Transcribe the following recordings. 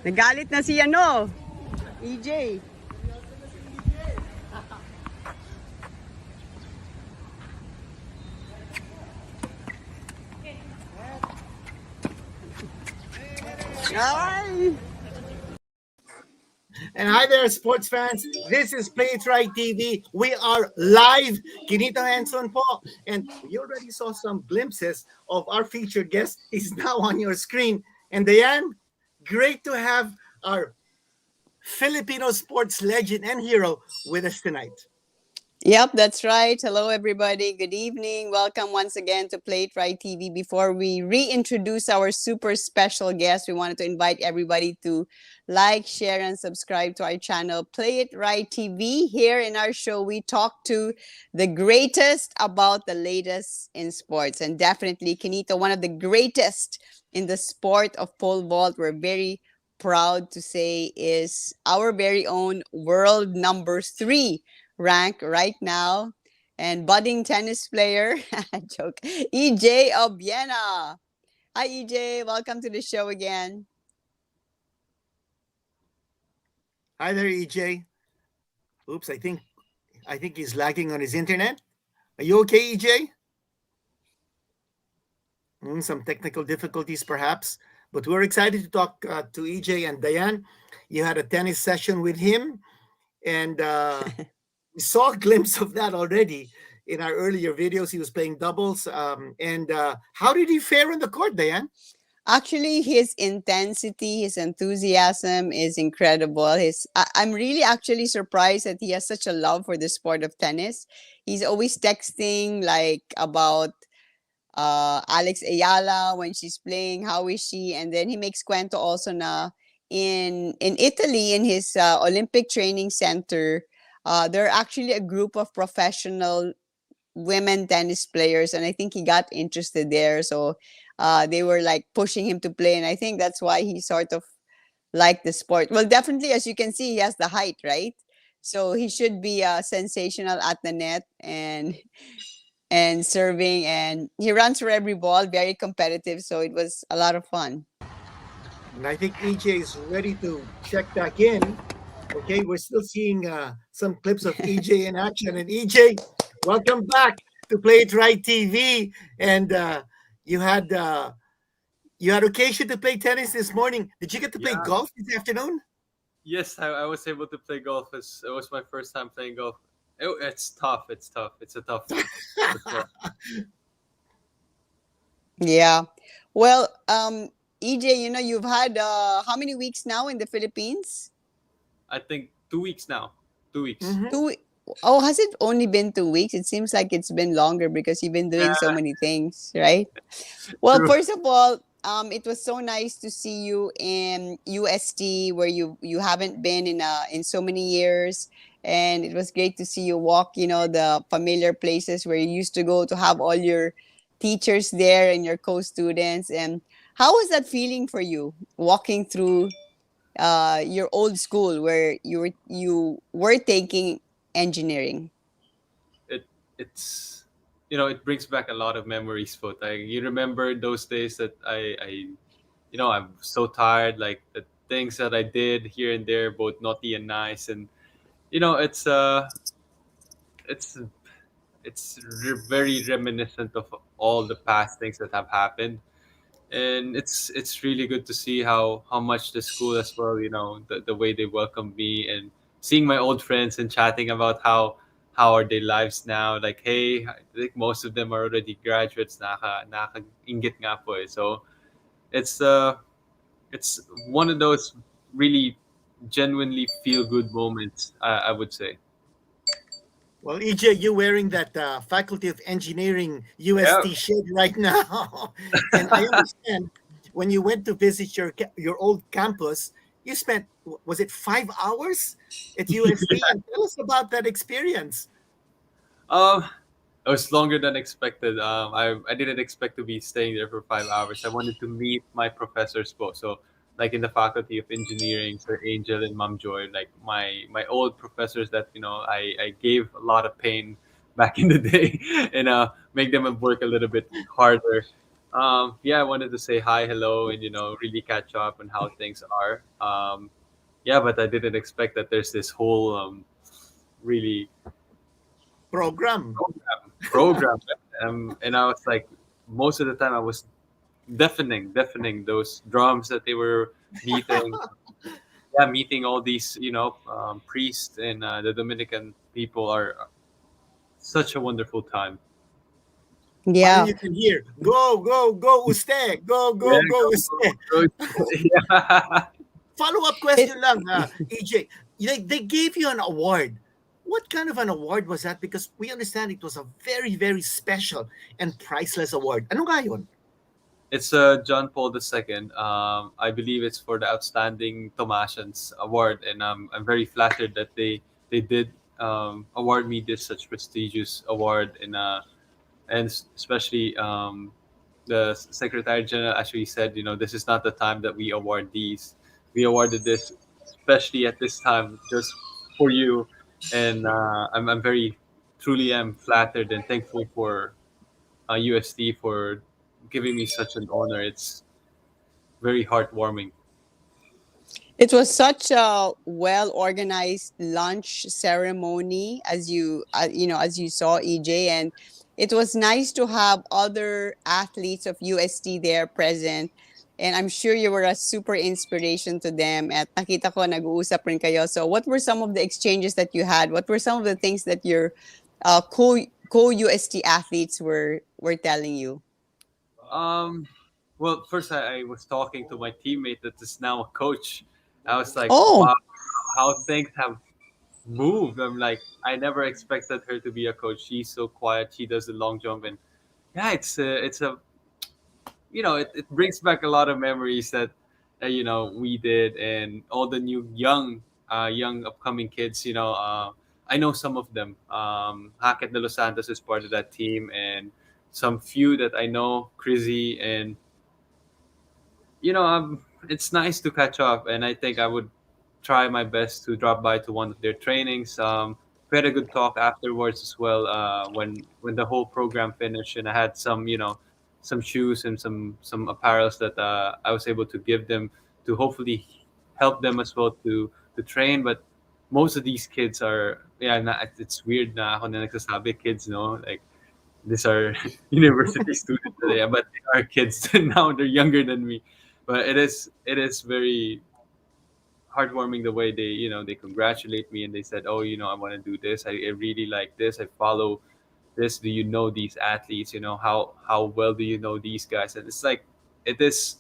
Nagalit na si EJ. Ay! And hi there, sports fans. This is Play It Right TV. We are live. Kinito Henson po. And you already saw some glimpses of our featured guest. He's now on your screen. And Diane, great to have our Filipino sports legend and hero with us tonight. Yep, that's right. Hello, everybody. Good evening. Welcome once again to Play It Right TV. Before we reintroduce our super special guest, we wanted to invite everybody to like, share, and subscribe to our channel, Play It Right TV. Here in our show, we talk to the greatest about the latest in sports. And definitely, Kinito, one of the greatest in the sport of pole vault. We're very proud to say is our very own world number 3 rank right now and budding tennis player joke EJ Obiena. Hi EJ, welcome to the show again. Hi there, EJ. Oops, I think he's lagging on his internet. Are you okay, EJ? Some technical difficulties, perhaps, but we're excited to talk to EJ and Diane. You had a tennis session with him, and we saw a glimpse of that already in our earlier videos. He was playing doubles. And how did he fare on the court, Diane? Actually, his intensity, his enthusiasm is incredible. I'm really actually surprised that he has such a love for the sport of tennis. He's always texting like about Alex Ayala when she's playing, how is she? And then he makes cuento also na in Italy in his Olympic training center. There are actually a group of professional women tennis players, and I think he got interested there. So they were like pushing him to play, and I think that's why he sort of liked the sport. Well, definitely, as you can see, he has the height, right? So he should be sensational at the net and serving, and he runs for every ball, very competitive. So it was a lot of fun. And I think EJ is ready to check back in. Okay, we're still seeing some clips of EJ in action. And EJ, welcome back to Play It Right TV. And you had occasion to play tennis this morning. Did you get to play Yeah. golf this afternoon? Yes, I was able to play golf. It was my first time playing golf. It's tough. It's tough. It's a tough sport. Yeah. Well, EJ, you've had how many weeks now in the Philippines? I think 2 weeks now. 2 weeks. Mhm. Oh, has it only been 2 weeks? It seems like it's been longer because you've been doing so Yeah, many things, right? Well, true. first of all, it was so nice to see you in UST where you haven't been in so many years, and it was great to see you walk, the familiar places where you used to go to have all your teachers there and your co-students. And how was that feeling for you walking through your old school where you were taking engineering? It it's it brings back a lot of memories. But you remember those days that I'm so tired. Like the things that I did here and there, both naughty and nice, and it's it's very reminiscent of all the past things that have happened, and it's really good to see how much the school as well, the way they welcome me, and seeing my old friends and chatting about how are their lives now. Like, hey, I think most of them are already graduates. Inggit nga po eh. So it's one of those really genuinely feel good moments, I would say. Well, EJ, you're wearing that Faculty of Engineering Yeah. UST shirt right now. And I understand when you went to visit your old campus, you spent, was it 5 hours at UST? And tell us about that experience. Um, it was longer than expected. I didn't expect to be staying there for 5 hours. I wanted to meet my professors both. So, like in the Faculty of Engineering, Sir Angel and Mom Joy, like my old professors that I gave a lot of pain back in the day, and make them work a little bit harder. Yeah, I wanted to say hi, hello, and really catch up on how things are. Yeah, but I didn't expect that there's this whole really Program. program, and I was like, most of the time I was deafening those drums that they were beating. Yeah, meeting all these priests and the Dominican people are such a wonderful time. But then Yeah. you can hear, go, go, go, uste, go, Yeah, go, go, uste. go, go. Yeah. Follow-up It question lang, EJ. They gave you an award. What kind of an award was that? Because we understand it was a very, very special and priceless award. Ano nga yun? It's John Paul II. I believe it's for the Outstanding Thomasians Award, and I'm very flattered that they did award me this such prestigious award, and especially the Secretary General actually said, this is not the time that we award these. We awarded this especially at this time just for you, and I'm very truly am flattered and thankful for UST for giving me such an honor. It's very heartwarming. It was such a well organized lunch ceremony, as as you saw, EJ, and it was nice to have other athletes of UST there present. And I'm sure you were a super inspiration to them. At nakita ko nag-uusap rin kayo. So what were some of the exchanges that you had? What were some of the things that your co UST athletes were telling you? Um, well, first I was talking to my teammate that is now a coach. I was like, wow, Oh, how things have moved. I'm like, I never expected her to be a coach. She's so quiet. She does the long jump, and yeah, it's a it brings back a lot of memories that we did, and all the new young upcoming kids. I know some of them. Hackett de los Santos is part of that team, and some few that I know, Chrissy, and it's nice to catch up, and I think I would try my best to drop by to one of their trainings. We had a good talk afterwards as well. When the whole program finished, and I had some shoes and some apparels that I was able to give them to hopefully help them as well to train. But most of these kids are, yeah, it's weird na ako na nagsasabi kids, no, like these are university students today, but they are kids now. They're younger than me, but it is very heartwarming the way they congratulate me, and they said, "Oh, I want to do this. I really like this. I follow this. Do you know these athletes? How well do you know these guys?" And it's like it is.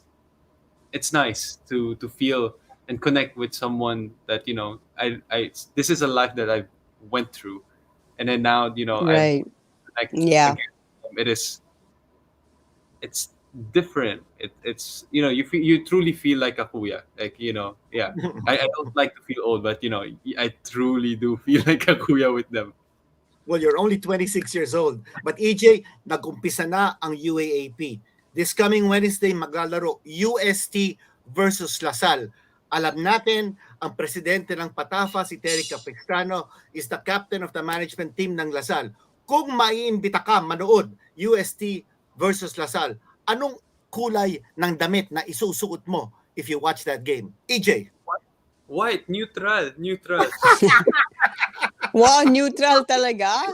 It's nice to feel and connect with someone that I this is a life that I went through, and then now I've right. connect Yeah, again. It's different. It's you truly feel like a kuya. Like yeah. I don't like to feel old, but I truly do feel like a kuya with them. Well, you're only 26 years old. But EJ, nag-umpisa na ang UAAP. This coming Wednesday, maglalaro UST versus Lasal. Alam natin, ang presidente ng Patafa, si Terry Capistrano, is the captain of the management team ng Lasal. Kung maiimbita ka manood UST versus Lasal, anong kulay ng damit na isusuot mo if you watch that game? EJ. White, neutral. wow, neutral talaga.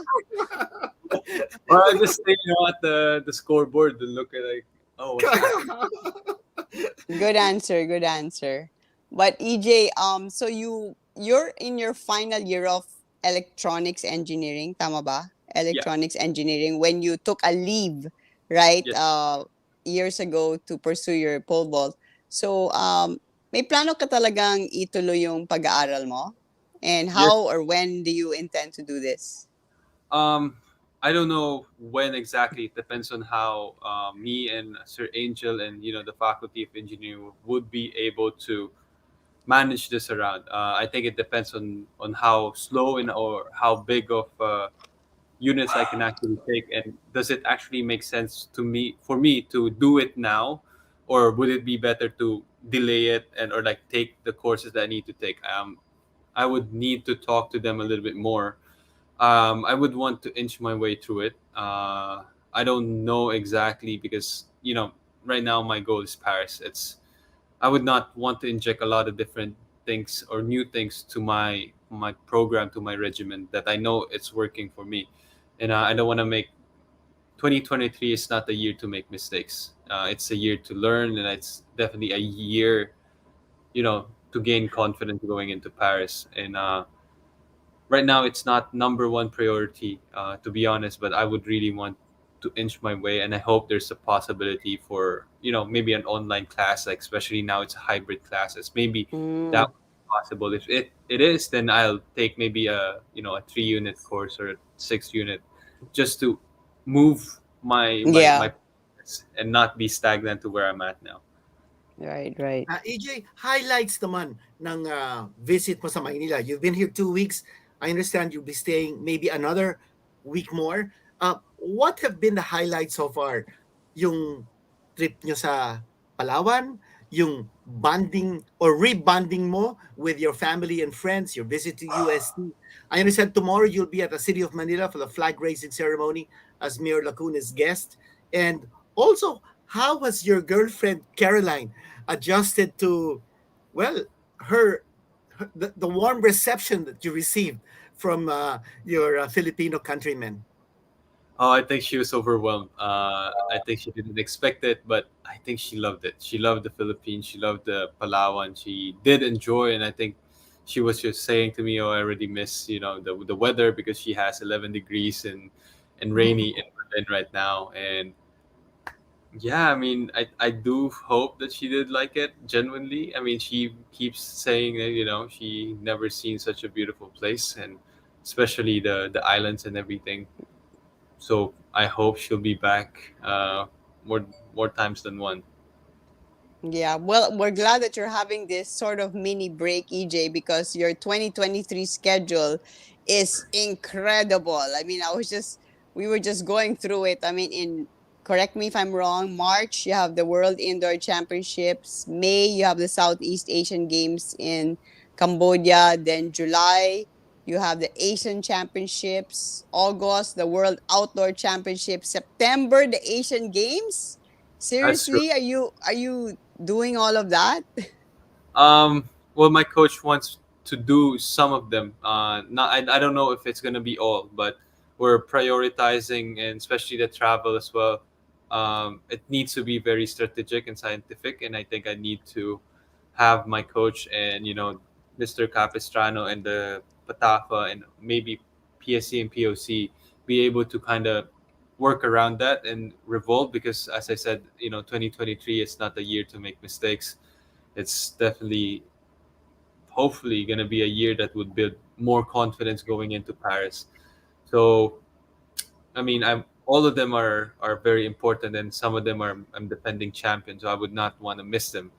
Or I just stay at the scoreboard and look at like, oh, what's happening? Good answer, good answer. But EJ, so you're in your final year of electronics engineering, tama ba? Yeah. Electronics engineering when you took a leave, right? Yes. Years ago to pursue your pole vault. So, may plano ka talagang ituloy yung pag-aaral mo? And Yes. how or when do you intend to do this? Um, I don't know when exactly. It depends on how me and Sir Angel and the faculty of engineering would be able to manage this around. I think it depends on how slow and or how big of units I can actually take, and does it actually make sense to me for me to do it now, or would it be better to delay it and or like take the courses that I need to take? I would need to talk to them a little bit more. I would want to inch my way through it. I don't know exactly because right now my goal is Paris. It's I would not want to inject a lot of different things or new things to my program, to my regimen that I know it's working for me, and I don't want to make 2023 is not a year to make mistakes. It's a year to learn, and it's definitely a year, to gain confidence going into Paris. And right now, it's not number one priority, to be honest. But I would really want to inch my way, and I hope there's a possibility for maybe an online class, like especially now it's a hybrid classes. Maybe that Mm, would be possible. If it is, then I'll take maybe a 3 unit course or a 6 unit, just to move my yeah, progress and not be stagnant to where I'm at now. right, right. EJ, highlights naman ng visit mo sa Maynila. You've been here 2 weeks. I understand you'll be staying maybe another week more. What have been the highlights so far? Yung trip nyo sa Palawan, yung bonding or rebonding mo with your family and friends, your visit to UST. I understand tomorrow you'll be at the City of Manila for the flag raising ceremony as Mayor Lacuna's guest. And also, how has your girlfriend Caroline adjusted to, well, her, the warm reception that you received from your Filipino countrymen? Oh, I think she was overwhelmed. I think she didn't expect it, but I think she loved it. She loved the Philippines. She loved the Palawan. She did enjoy, and I think she was just saying to me, "Oh, I already miss the weather because she has 11 degrees and rainy in Berlin right now." And yeah, I mean, I do hope that she did like it genuinely. I mean, she keeps saying that she never seen such a beautiful place, and especially the islands and everything. So I hope she'll be back more more times than one. Yeah, well, we're glad that you're having this sort of mini break, EJ, because your 2023 schedule is incredible. I mean, we were just going through it. I mean, correct me if I'm wrong, March, you have the World Indoor Championships. May, you have the Southeast Asian Games in Cambodia. Then July, you have the Asian Championships. August, the World Outdoor Championships. September, the Asian Games. That's true. Seriously, are you doing all of that? Um, well, my coach wants to do some of them. Not I don't know if it's gonna be all, but we're prioritizing, and especially the travel as well. It needs to be very strategic and scientific, and I think I need to have my coach and Mr. Capistrano and the Patafa and maybe PSC and POC be able to kind of work around that and revolve, because as I said, 2023 is not a year to make mistakes. It's definitely, hopefully, going to be a year that would build more confidence going into Paris. So I mean, I'm all of them are very important, and some of them I'm defending champion, so I would not want to miss them.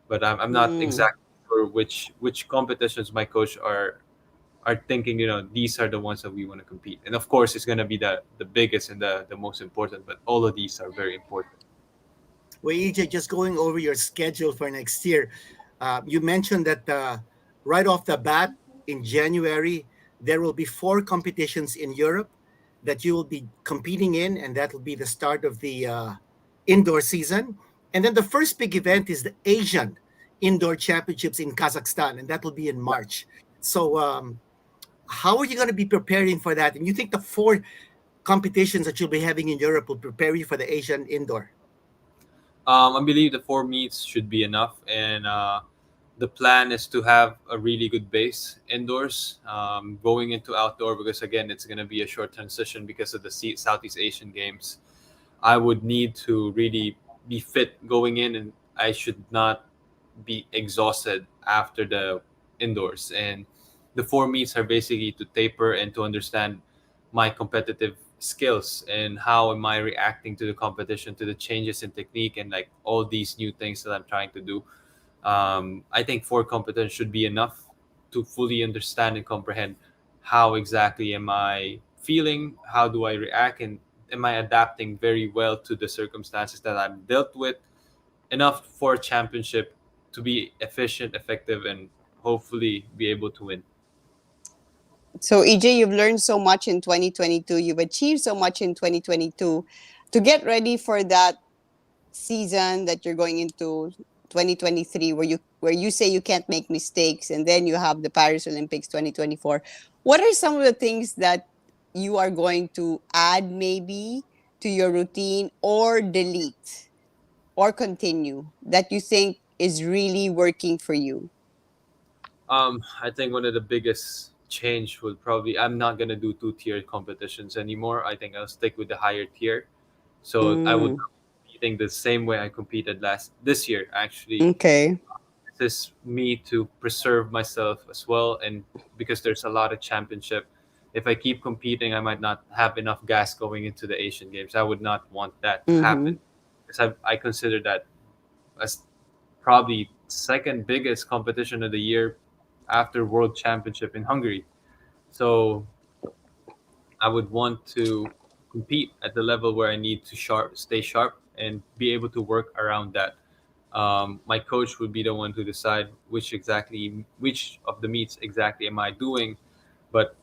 But I'm not Mm, exactly sure which competitions my coach are thinking. These are the ones that we want to compete, and of course, it's gonna be the biggest and the most important. But all of these are very important. Well, EJ, just going over your schedule for next year, you mentioned that right off the bat in January, there will be four competitions in Europe that you will be competing in, and that will be the start of the indoor season. And then the first big event is the Asian Indoor Championships in Kazakhstan, and that will be in March. So, how are you going to be preparing for that? And you think the four competitions that you'll be having in Europe will prepare you for the Asian Indoor? I believe the 4 meets should be enough, and the plan is to have a really good base indoors, going into outdoor, because again, it's going to be a short transition because of the Southeast Asian Games. I would need to really be fit going in, and I should not be exhausted after the indoors. And the 4 meets are basically to taper and to understand my competitive skills and how am I reacting to the competition, to the changes in technique, and like all these new things that I'm trying to do. I think 4 competence should be enough to fully understand and comprehend how exactly am I feeling, how do I react, and am I adapting very well to the circumstances that I'm dealt with, enough for a championship to be efficient, effective, and hopefully be able to win. So, EJ, you've learned so much in 2022. You've achieved so much in 2022 to get ready for that season that you're going into 2023, where you say you can't make mistakes, and then you have the Paris Olympics 2024. What are some of the things that you are going to add maybe to your routine, or delete, or continue, that you think is really working for you? I think one of the biggest change would probably I'm not gonna do two-tier competitions anymore. I think I'll stick with the higher tier. So I would Mm, not be competing the same way I competed last this year. Actually, okay. this is me to preserve myself as well, and because there's a lot of championship. If I keep competing, I might not have enough gas going into the Asian Games. I would not want that to Mm-hmm. happen because I consider that as probably second biggest competition of the year after World Championship in Hungary. So I would want to compete at the level where I need to stay sharp, and be able to work around that. My coach would be the one to decide which of the meets exactly am I doing, but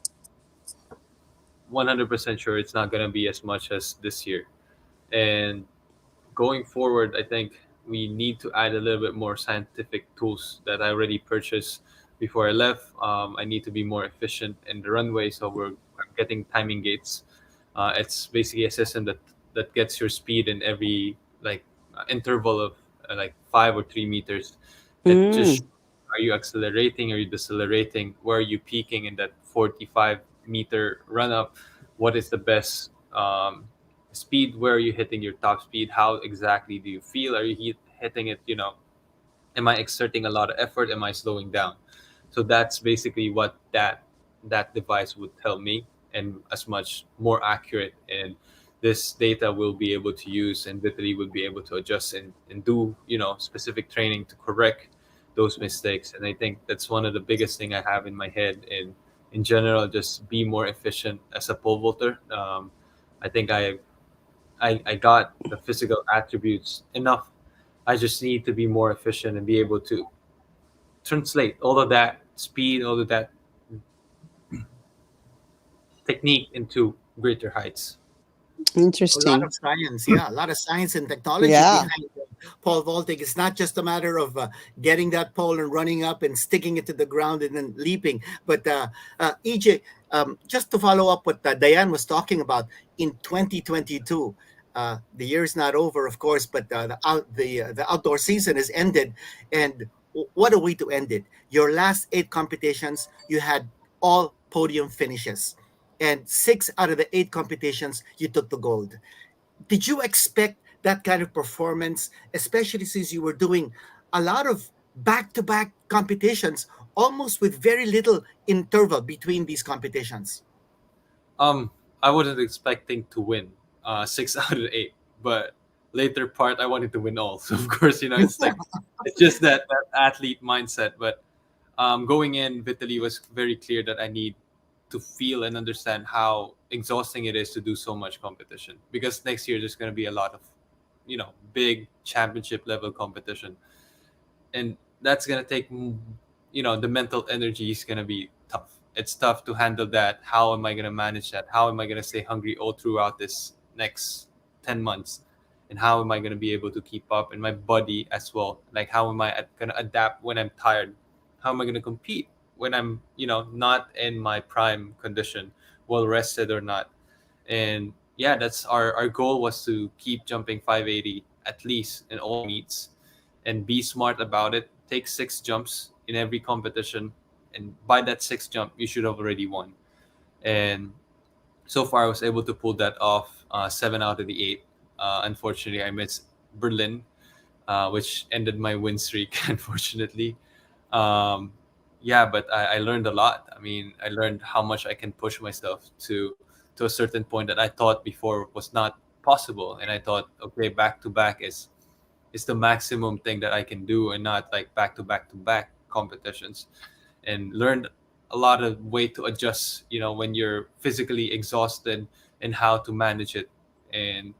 100% sure it's not going to be as much as this year. And going forward, I think we need to add a little bit more scientific tools that I already purchased before I left. I need to be more efficient in the runway, so I'm getting timing gates. It's basically a system that gets your speed in every like interval of like 5 or 3 meters. It just Mm, are you accelerating, are you decelerating, where are you peaking in that 45-meter run up, what is the best speed, where are you hitting your top speed, how exactly do you feel, are you hitting it, am I exerting a lot of effort, am I slowing down? So that's basically what that device would tell me, and as much more accurate. And this data will be able to use, and literally will be able to adjust and do specific training to correct those mistakes. And I think that's one of the biggest thing I have in my head. And in general, just be more efficient as a pole vaulter. I think I got the physical attributes enough. I just need to be more efficient and be able to translate all of that speed, all of that technique into greater heights. A lot interesting. of science, yeah, a lot of science and technology Yeah. behind pole vaulting. It's not just a matter of getting that pole and running up and sticking it to the ground and then leaping. But EJ, just to follow up what Diane was talking about in 2022, the year's not over, of course, but the outdoor season is ended, and what a way to end it! Your last 8 competitions, you had all podium finishes, and 6 out of the 8 competitions you took the gold. Did you expect that kind of performance, especially since you were doing a lot of back-to-back competitions, almost with very little interval between these competitions? Um, I wasn't expecting to win 6 out of 8, but later part I wanted to win all. So of course, it's like it's just that athlete mindset. But going in, Vitaly was very clear that I need to feel and understand how exhausting it is to do so much competition, because next year there's going to be a lot of big championship level competition, and that's gonna take the mental energy is gonna be tough. It's tough to handle that. How am I gonna manage that? How am I gonna stay hungry all throughout this next 10 months? And how am I gonna be able to keep up? And my body as well. Like how am I gonna adapt when I'm tired? How am I gonna compete when I'm not in my prime condition, well rested or not? And yeah, that's our goal was to keep jumping 580 at least in all meets, and be smart about it. Take 6 jumps in every competition, and by that 6th jump, you should have already won. And so far, I was able to pull that off 7 out of the 8. Unfortunately, I missed Berlin, which ended my win streak, unfortunately. Um, yeah, but I learned a lot. I mean, I learned how much I can push myself to a certain point that I thought before was not possible, and I thought, okay, back to back is the maximum thing that I can do, and not like back to back to back competitions. And learned a lot of way to adjust, when you're physically exhausted, and how to manage it. And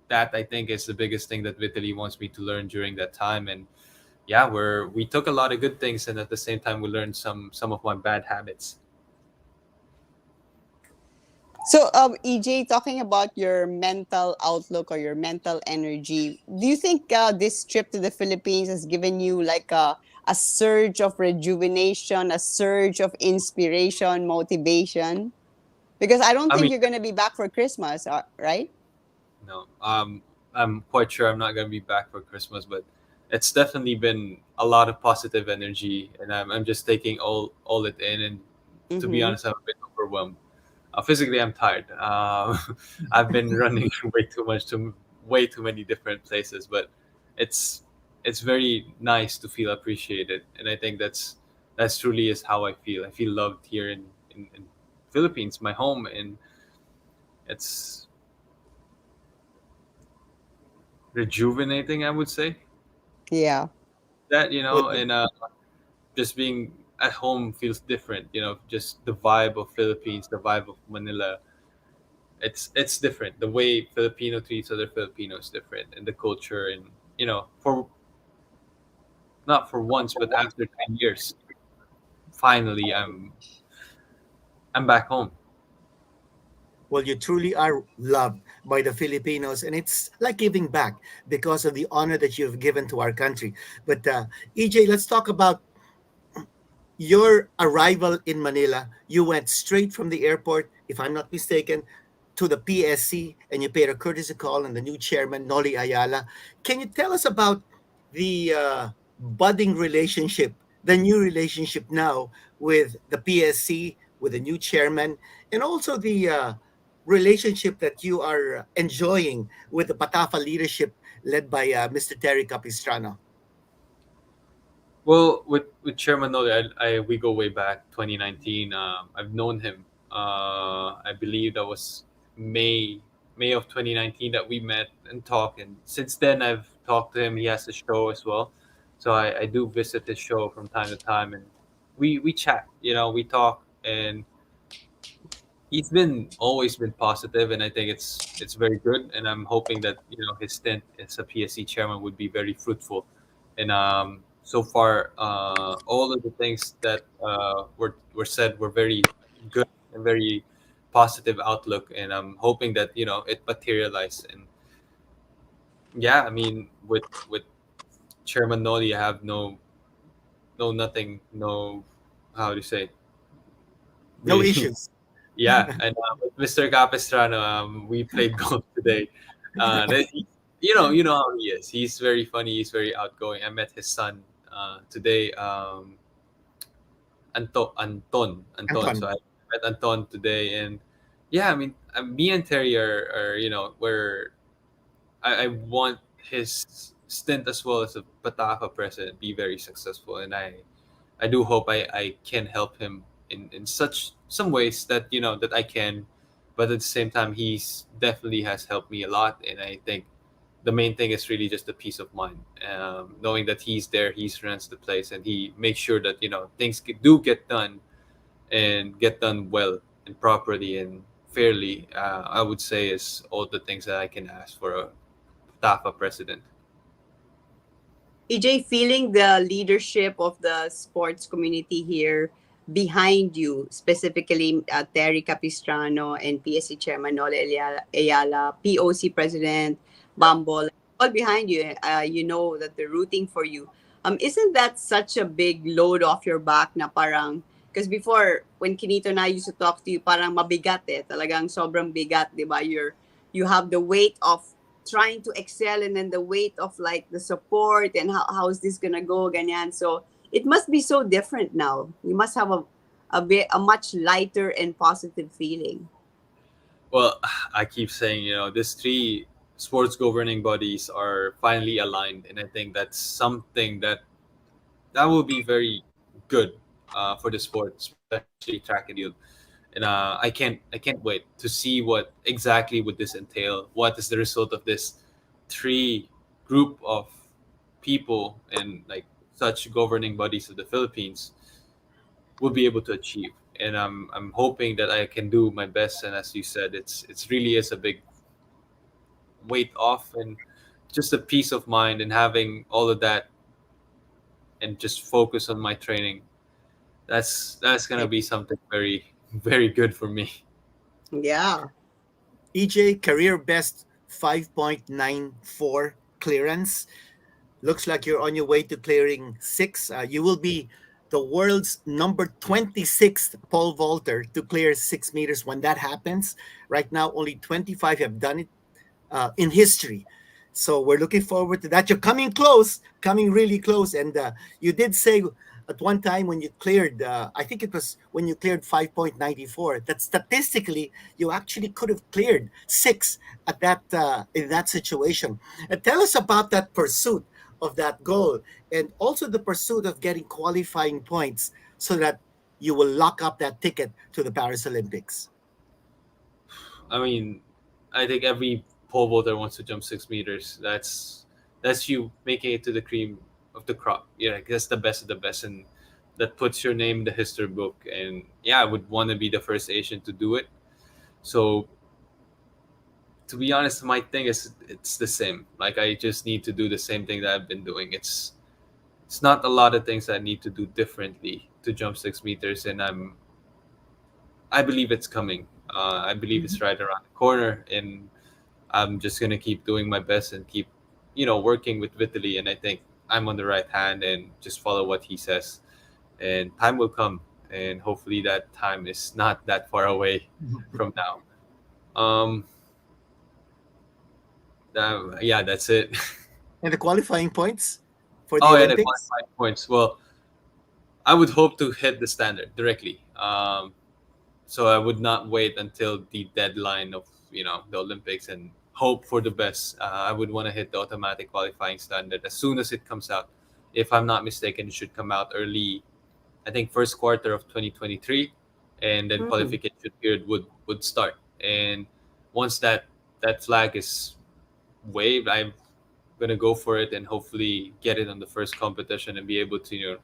that I think is the biggest thing that Vitaly wants me to learn during that time. And yeah, we took a lot of good things, and at the same time we learned some of my bad habits. So, EJ, talking about your mental outlook or your mental energy, do you think this trip to the Philippines has given you like a surge of rejuvenation, a surge of inspiration, motivation? Because I don't I think mean, you're going to be back for Christmas, right? no, I'm quite sure I'm not gonna be back for Christmas, but it's definitely been a lot of positive energy, and I'm just taking all it in. And to be Mm-hmm. honest, I'm a bit overwhelmed. Physically, I'm tired. I've been running way too many different places, but it's it's very nice to feel appreciated, and I think that's truly is how I feel. I feel loved here in Philippines, my home, and it's rejuvenating. I would say Yeah. that Well, and just being at home feels different. Just the vibe of Philippines, the vibe of Manila, it's different. The way Filipino treats other Filipinos different, and the culture, and for not for once, but after 10 years, finally I'm back home. well, you truly are loved by the Filipinos, and it's like giving back because of the honor that you've given to our country. But EJ, let's talk about your arrival in Manila. You went straight from the airport, if I'm not mistaken, to the PSC, and you paid a courtesy call on the new chairman, Noli Ayala. Can you tell us about the budding relationship, the new relationship now with the PSC, with the new chairman, and also the relationship that you are enjoying with the Patafa leadership led by Mr. Terry Capistrano? Well, with Chairman Noli, we go way back 2019. I've known him. I believe that was May May of 2019 that we met and talked, and since then I've talked to him. He has a show as well, so I do visit his show from time to time, and we chat. We talk, and he's been always been positive, and I think it's very good. And I'm hoping that his stint as a PSC chairman would be very fruitful. And so far, all of the things that were said were very good and very positive outlook. And I'm hoping that it materialized. And yeah, I mean, with Chairman Noli, I have no nothing, no, how do you say, No really. issues. Yeah, and with Mr. Capistrano, we played golf today. You know how he is. He's very funny. He's very outgoing. I met his son today, Anton. So Anton. I met Anton today, and yeah, I mean, me and Terry are we're I want his stint as well as a Patafa president be very successful, and I do hope I can help him in some ways that that I can, but at the same time he's definitely has helped me a lot, and I think the main thing is really just the peace of mind, knowing that he's there, he runs the place, and he makes sure that things do get done and get done well and properly and fairly. I would say is all the things that I can ask for a TAFA president. EJ, feeling the leadership of the sports community here behind you, specifically Terry Capistrano and PSC Chairman Nole Ayala, POC President Bambol, all behind you. You know that they're rooting for you. Isn't that such a big load off your back na parang, because before, when Kinito and I used to talk to you, parang mabigat talagang sobrang bigat, di ba? You have the weight of trying to excel, and then the weight of like the support and how is this gonna go ganyan. So it must be so different now. You must have a much lighter and positive feeling. Well, I keep saying, these three sports governing bodies are finally aligned, and I think that's something that will be very good for the sport, especially track and field. And I can't wait to see what exactly would this entail. What is the result of this three group of people and like such governing bodies of the Philippines will be able to achieve. And I'm hoping that I can do my best. And as you said, it's really is a big weight off, and just a peace of mind, and having all of that and just focus on my training. That's gonna be something very very good for me. Yeah. EJ, career best 5.94 clearance. Looks like you're on your way to clearing six. You will be the world's number 26th pole vaulter to clear 6 meters when that happens. Right now, only 25 have done it in history. So we're looking forward to that. You're coming close, coming really close. And you did say at one time when you cleared, I think it was when you cleared 5.94, that statistically you actually could have cleared six at that in that situation. And tell us about that pursuit of that goal, and also the pursuit of getting qualifying points so that you will lock up that ticket to the Paris Olympics. I mean, I think every pole vaulter wants to jump 6 meters. That's you making it to the cream of the crop. Yeah, like, that's the best of the best, and that puts your name in the history book. And yeah, I would want to be the first Asian to do it. So to be honest, my thing is it's the same. Like I just need to do the same thing that I've been doing. It's not a lot of things I need to do differently to jump 6 meters, and I believe it's coming. I believe it's right around the corner, and I'm just gonna keep doing my best and keep, working with Vitaly. And I think I'm on the right hand and just follow what he says, and time will come, and hopefully that time is not that far away from now. Um, yeah, that's it. And the qualifying points for the Oh yeah, the Olympics? qualifying points. Well, I would hope to hit the standard directly. So I would not wait until the deadline of the Olympics and hope for the best. I would want to hit the automatic qualifying standard as soon as it comes out. If I'm not mistaken, it should come out early. I think first quarter of 2023, and then Mm. qualification period would start. And once that flag is waved, I'm gonna go for it and hopefully get it on the first competition and be able to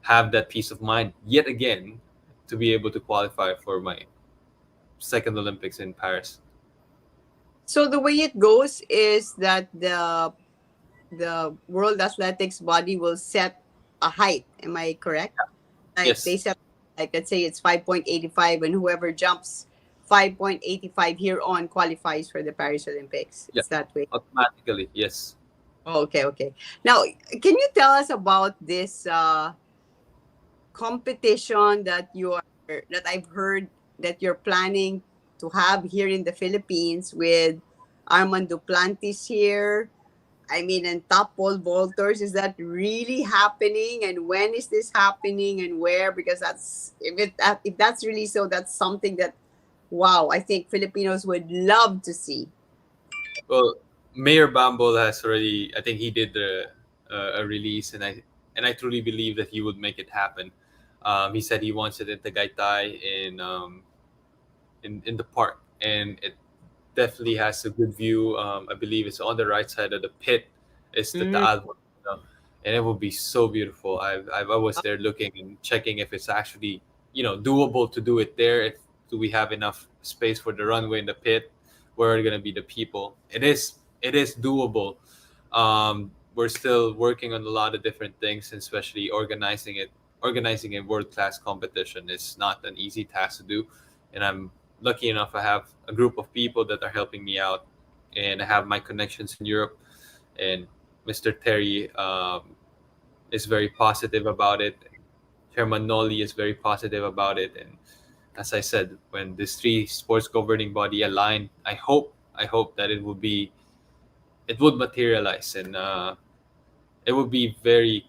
have that peace of mind yet again to be able to qualify for my second Olympics in Paris. So the way it goes is that the World Athletics body will set a height. Am I correct? Like they Yes, set, like let's say it's 5.85, and whoever jumps 5.85 here on qualifies for the Paris Olympics. yeah, It's that way. automatically, yes. Oh, okay, okay. Now, can you tell us about this competition that I've heard that you're planning to have here in the Philippines with Armand Duplantis here? I mean, and top pole vaulters, is that really happening? And when is this happening and where? Because if that's really so, that's something that, wow, I think Filipinos would love to see. Well, Mayor Bambol has already. I think he did a release, and I truly believe that he would make it happen. He said he wants it in Tagaytay in the park, and it definitely has a good view. I believe it's on the right side of the pit. It's the Mm. Taal, and it will be so beautiful. I was there looking and checking if it's actually doable to do it there. If do we have enough space for the runway in the pit? Where are going to be the people? It is doable. We're still working on a lot of different things, and especially organizing it. Organizing a world class competition is not an easy task to do, and I'm lucky enough I have a group of people that are helping me out, and I have my connections in Europe, and Mr. Terry is very positive about it. Chairman Nolly is very positive about it, and as I said, when these three sports governing body align, I hope that it would materialize, and it would be very.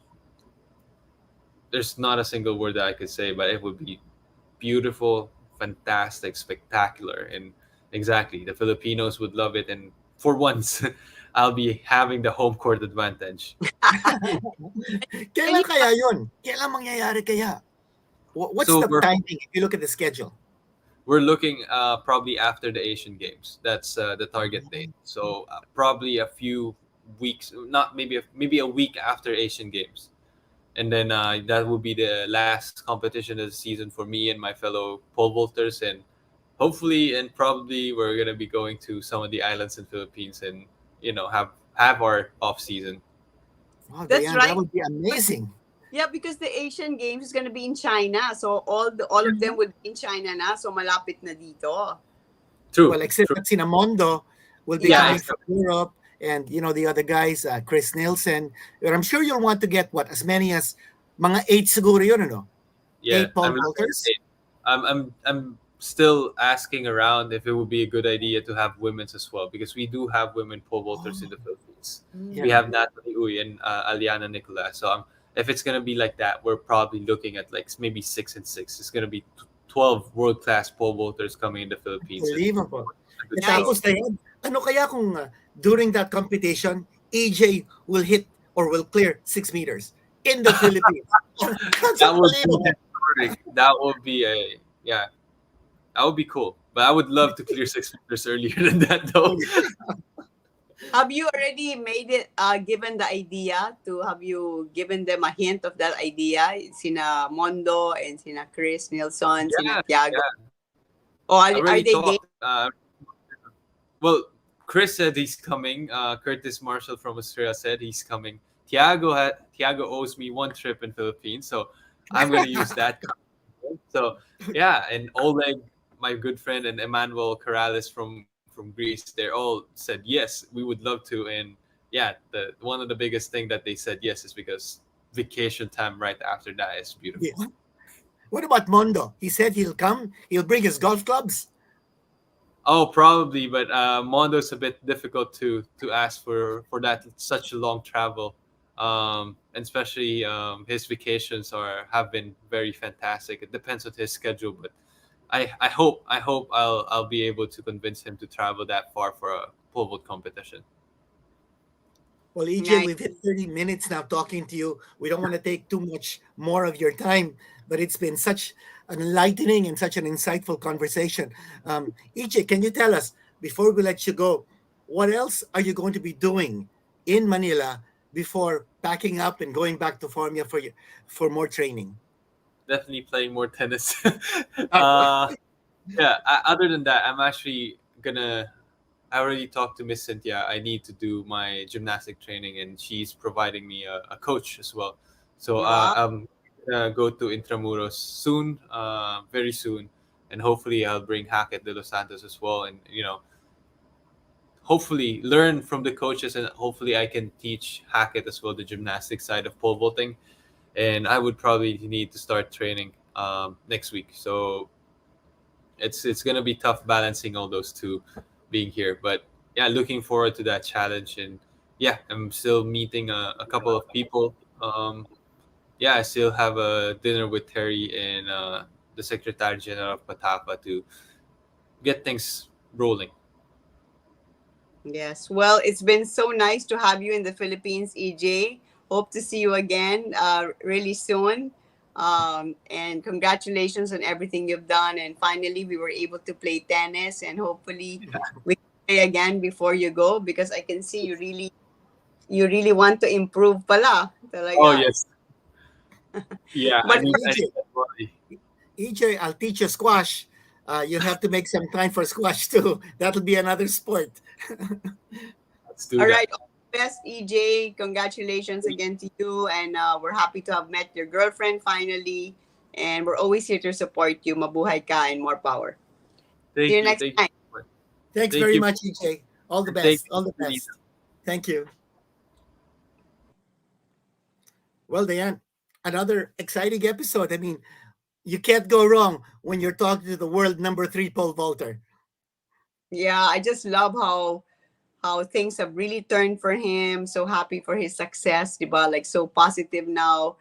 There's not a single word that I could say, but it would be beautiful, fantastic, spectacular, and exactly the Filipinos would love it. And for once, I'll be having the home court advantage. Can Kailan you kaya yun? Kailan mangyayari kaya? What's So the timing if you look at the schedule? we're looking probably after the Asian Games. That's the target date. So probably a few weeks, not maybe a week after Asian Games, and then that will be the last competition of the season for me and my fellow pole vaulters, and hopefully and probably we're gonna be going to some of the islands in Philippines and have our off season. Wow, That's Diane, that right. would be amazing. Yeah, because the Asian Games is gonna be in China. So all of them would be in China na. So malapit na dito. True, Well, except true. that Sinamondo will be Yeah, Yeah. coming from exactly. Europe, and the other guys, Chris Nielsen. But I'm sure you'll want to get what, as many as mga eight siguro yun, ano? Yeah, Eight pole I'm looking at vaulters. it. I'm still asking around if it would be a good idea to have women's as well because we do have women pole vaulters Oh, in the Philippines. We yeah. Mm. have Natalie Uy and Aliana Nicolas. So if it's gonna be like that, we're probably looking at like maybe 6 and 6. It's gonna be 12 world class pole vaulters coming in the Philippines, and Unbelievable. a good And show. tapos, Nice. Dayan, ano kaya kung during that competition, EJ will hit or will clear 6 meters in the Philippines? That's That would be unbelievable. historic. That would be a yeah. That would be cool. But I would love to clear 6 meters earlier than that Oh, though. yeah. Have you already made it, given the idea have you given them a hint of that idea? Sina Mondo and sina Chris Nilsson, sina Yeah, Tiago. yeah. Or I are already they game? talked. Well, Chris said he's coming. Curtis Marshall from Australia said he's coming. Tiago owes me one trip in Philippines, so I'm gonna use that. So yeah, and Oleg, my good friend, and Emmanuel Corrales from Greece, they all said yes, we would love to. And yeah, the one of the biggest thing that they said yes is because vacation time right after that is beautiful. Yeah. What about Mondo? He said he'll come. He'll bring his golf clubs. Oh, probably, but Mondo's a bit difficult to ask for that such a long travel, and especially his vacations are have been very fantastic. It depends on his schedule, but I hope I'll be able to convince him to travel that far for a pole vault competition. Well, EJ, Nice. we've hit 30 minutes now talking to you. We don't want to take too much more of your time, but it's been such an enlightening and such an insightful conversation. EJ, can you tell us, before we let you go, what else are you going to be doing in Manila before packing up and going back to Formia for more training? Definitely playing more tennis. Uh, Yeah. Other than that, I'm actually gonna. I already talked to Miss Cynthia. I need to do my gymnastic training, and she's providing me a coach as well. So Wow. I'm gonna go to Intramuros soon, very soon, and hopefully I'll bring Hackett de los Santos as well, and hopefully learn from the coaches, and hopefully I can teach Hackett as well the gymnastic side of pole vaulting. And I would probably need to start training next week. So it's gonna be tough balancing all those two being here. But yeah, looking forward to that challenge. And yeah, I'm still meeting a couple of people. Yeah, I still have a dinner with Terry and the Secretary General of Patapa to get things rolling. Yes. Well, it's been so nice to have you in the Philippines, EJ. Hope to see you again really soon. And congratulations on everything you've done. And finally, we were able to play tennis, and hopefully, we can play again before you go because I can see you really want to improve pala Oh talaga. yes, yeah. But I EJ, need that body. EJ, I'll teach you squash. You'll have to make some time for squash too. That'll be another sport. Let's do all that. right, all the best, EJ. Congratulations again to you, and we're happy to have met your girlfriend finally. And we're always here to support you. Mabuhay ka and more power. See you next Thank you time. so much. Thanks Thank very you, much, EJ. All the and thank best. you, All the Nina. best. Thank you. Well, Diane, another exciting episode. I mean, you can't go wrong when you're talking to the world number three pole vaulter. Yeah, I just love how things have really turned for him. So happy for his success, diba? Like so positive now,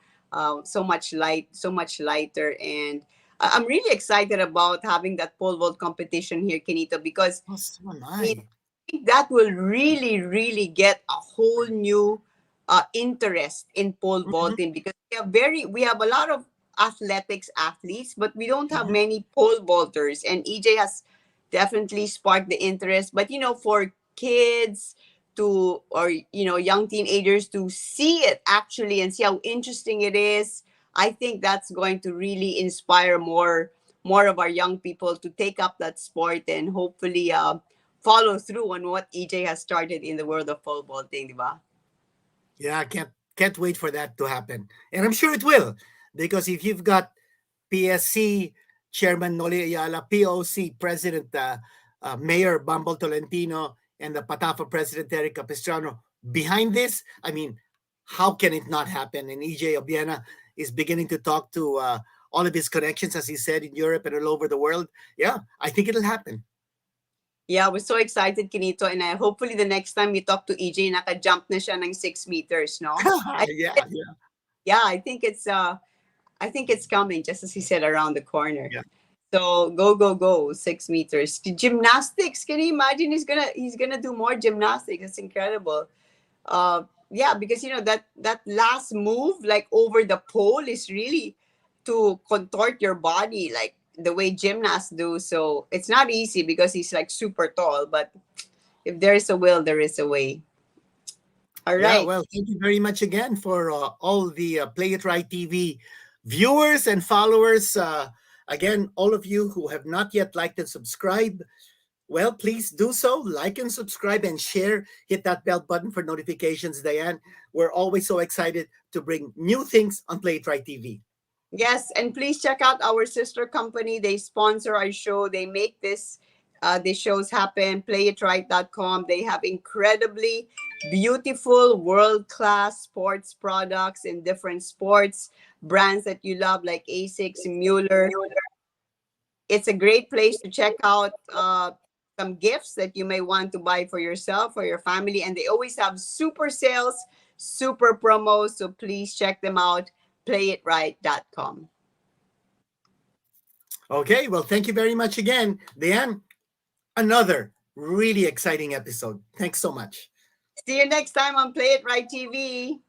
so much lighter, and I'm really excited about having that pole vault competition here, Kenito, because Oh, so am I I. think that will really, really get a whole new interest in pole Mhm. vaulting because we have a lot of athletics athletes, but we don't have Mhm. many pole vaulters. And EJ has definitely sparked the interest. But for kids to or young teenagers to see it actually and see how interesting it is, I think that's going to really inspire more of our young people to take up that sport and hopefully follow through on what EJ has started in the world of pole vaulting, di ba? Yeah, I can't wait for that to happen. And I'm sure it will. Because if you've got PSC Chairman Noli Ayala, POC President Mayor Bumble Tolentino and the Patafa President Eric Capistrano behind this. I mean, how can it not happen? And EJ Obiena is beginning to talk to all of his connections, as he said, in Europe and all over the world. Yeah, I think it'll happen. Yeah, we're so excited, Kinito. And hopefully the next time we talk to EJ, naka-jump na siya ng 6 meters, no? I, Yeah, yeah, yeah, I think it's coming, just as he said, around the corner. yeah. So go, go, go, 6 meters. Gymnastics. Can you imagine he's gonna do more gymnastics? It's incredible. Yeah, because that last move, like over the pole, is really to contort your body like the way gymnasts do. So it's not easy because he's like super tall, but if there's a will, there is a way. All Yeah, right. well, thank you very much again for all the Play It Right TV viewers and followers. Again, all of you who have not yet liked and subscribed, well, please do so. Like and subscribe and share. Hit that bell button for notifications, Diane. We're always so excited to bring new things on Play It Right TV. Yes, and please check out our sister company. They sponsor our show. They make these shows happen. Playitright.com. They have incredibly beautiful, world-class sports products in different sports brands that you love, like Asics, Mueller. It's a great place to check out some gifts that you may want to buy for yourself or your family. And they always have super sales, super promos. So please check them out. Playitright.com. Okay, well, thank you very much again, Diane. Another really exciting episode. Thanks so much. See you next time on Play It Right TV.